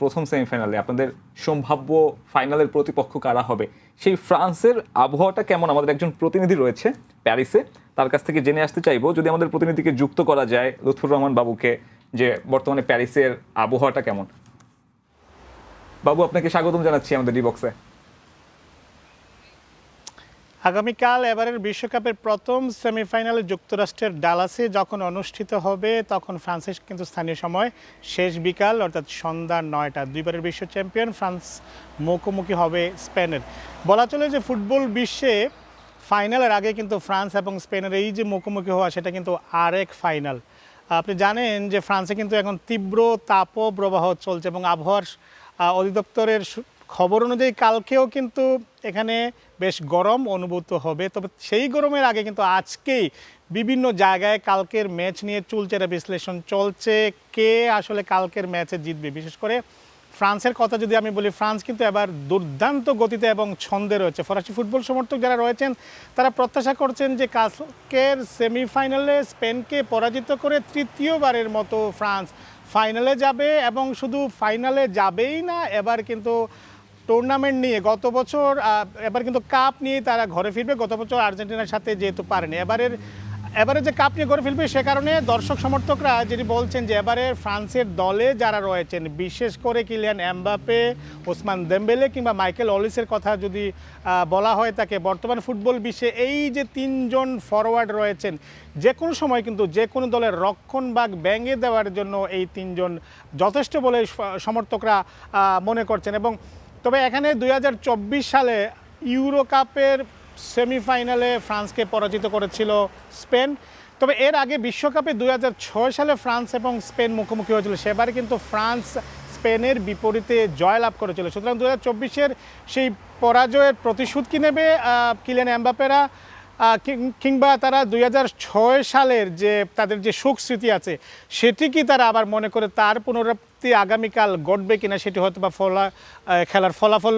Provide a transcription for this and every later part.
প্রথম সেমিফাইনালে আপনাদের সম্ভাব্য ফাইনালের প্রতিপক্ষ কারা হবে, সেই ফ্রান্সের আবহাওয়াটা কেমন? আমাদের একজন প্রতিনিধি রয়েছে প্যারিসে, তার কাছ থেকে জেনে আসতে চাইবো, যদি আমাদের প্রতিনিধিকে যুক্ত করা যায় লুৎফুর রহমান বাবুকে, যে বর্তমানে প্যারিসের আবহাওয়াটা কেমন। বাবু, আপনাকে স্বাগতম জানাচ্ছি আমাদের ডি বক্সে। আগামীকাল এবারের বিশ্বকাপের প্রথম সেমিফাইনালে যুক্তরাষ্ট্রের ডালাসে যখন অনুষ্ঠিত হবে, তখন ফ্রান্সের কিন্তু স্থানীয় সময় শেষ বিকাল অর্থাৎ সন্ধ্যা 9টা। দুইবারের বিশ্ব চ্যাম্পিয়ন ফ্রান্স মুখোমুখি হবে স্পেনের। বলা চলে যে ফুটবল বিশ্বে ফাইনালের আগে কিন্তু ফ্রান্স এবং স্পেনের এই যে মুখোমুখি হওয়া, সেটা কিন্তু আরেক ফাইনাল। আপনি জানেন যে ফ্রান্সে কিন্তু এখন তীব্র তাপপ্রবাহ চলছে এবং আবহাওয়ার অধিদপ্তরের খবর অনুযায়ী কালকেও কিন্তু এখানে বেশ গরম অনুভূত হবে। তবে সেই গরমের আগে কিন্তু আজকেই বিভিন্ন জায়গায় কালকের ম্যাচ নিয়ে চুলচেরা বিশ্লেষণ চলছে, কে আসলে কালকের ম্যাচে জিতবে। বিশেষ করে ফ্রান্সের কথা যদি আমি বলি, ফ্রান্স কিন্তু এবার দুর্দান্ত গতিতে এবং ছন্দে রয়েছে। ফরাসি ফুটবল সমর্থক যারা রয়েছেন তারা প্রত্যাশা করছেন যে কালকের সেমিফাইনালে স্পেনকে পরাজিত করে তৃতীয়বারের মতো ফ্রান্স ফাইনালে যাবে, এবং শুধু ফাইনালে যাবেই না, এবার কিন্তু টুর্নামেন্ট নিয়ে এবার কিন্তু কাপ নিয়ে তারা ঘরে ফিরবে। গত বছর আর্জেন্টিনার সাথে যেহেতু পারেনি, এবারে যে কাপ নিয়ে ঘরে ফিরবে, সে কারণে দর্শক সমর্থকরা যেটি বলছেন যে এবারে ফ্রান্সের দলে যারা রয়েছেন, বিশেষ করে কিলিয়ান এমবাপে, ওসমান দেমবেলে কিংবা মাইকেল অলিসের কথা যদি বলা হয় তাকে, বর্তমান ফুটবল বিশ্বে এই যে তিনজন ফরওয়ার্ড রয়েছেন, যে কোনো সময় কিন্তু যে কোনো দলের রক্ষণভাগ ভেঙে দেওয়ার জন্য এই তিনজন যথেষ্ট বলে সমর্থকরা মনে করছেন। এবং তবে এখানে 2024 সালে ইউরো কাপের সেমিফাইনালে ফ্রান্সকে পরাজিত করেছিল স্পেন। তবে এর আগে বিশ্বকাপে 2006 সালে ফ্রান্স এবং স্পেন মুখোমুখি হয়েছিল, সেবারে কিন্তু ফ্রান্স স্পেনের বিপরীতে জয়লাভ করেছিল। সুতরাং 2024-এর সেই পরাজয়ের প্রতিশোধ কি নেবে কিলিয়ান এমবাপেরা, কিংবা তারা 2006 সালের যে তাদের যে সুখ স্মৃতি আছে সেটি কি তারা আবার মনে করে তার পুনরাবৃত্তি আগামীকাল ঘটবে কিনা, সেটি হয়তো বা খেলার ফলাফল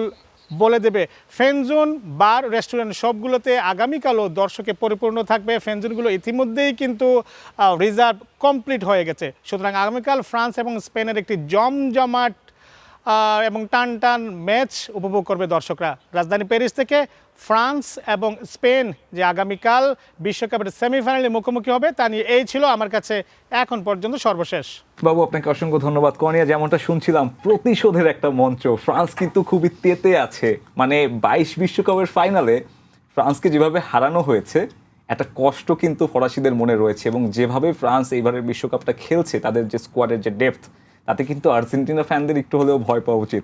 বলে দেবে। ফ্যানজোন, বার, রেস্টুরেন্ট সবগুলোতে আগামীকালও দর্শকে পরিপূর্ণ থাকবে। ফ্যানজোনগুলো ইতিমধ্যেই কিন্তু রিজার্ভ কমপ্লিট হয়ে গেছে। সুতরাং আগামীকাল ফ্রান্স এবং স্পেনের একটি জমজমাট এবং টান টান ম্যাচ উপভোগ করবে দর্শকরা। রাজধানী প্যারিস থেকে ফ্রান্স এবং স্পেন যে আগামীকাল বিশ্বকাপের সেমিফাইনালে মুখোমুখি হবে, তা নিয়ে এই ছিল আমার কাছে এখন পর্যন্ত সর্বশেষ। বাবু, আপনাকে অসংখ্য ধন্যবাদ। কনিয়া, যেমনটা শুনছিলাম, প্রতিশোধের একটা মঞ্চ। ফ্রান্স কিন্তু খুবই তেতে আছে, মানে 22 বিশ্বকাপের ফাইনালে ফ্রান্সকে যেভাবে হারানো হয়েছে, একটা কষ্ট কিন্তু ফরাসিদের মনে রয়েছে। এবং যেভাবে ফ্রান্স এইবারের বিশ্বকাপটা খেলছে, তাদের যে স্কোয়াডের যে ডেপথ, তাতে কিন্তু আর্জেন্টিনা ফ্যানদের একটু হলেও ভয় পাওয়া উচিত।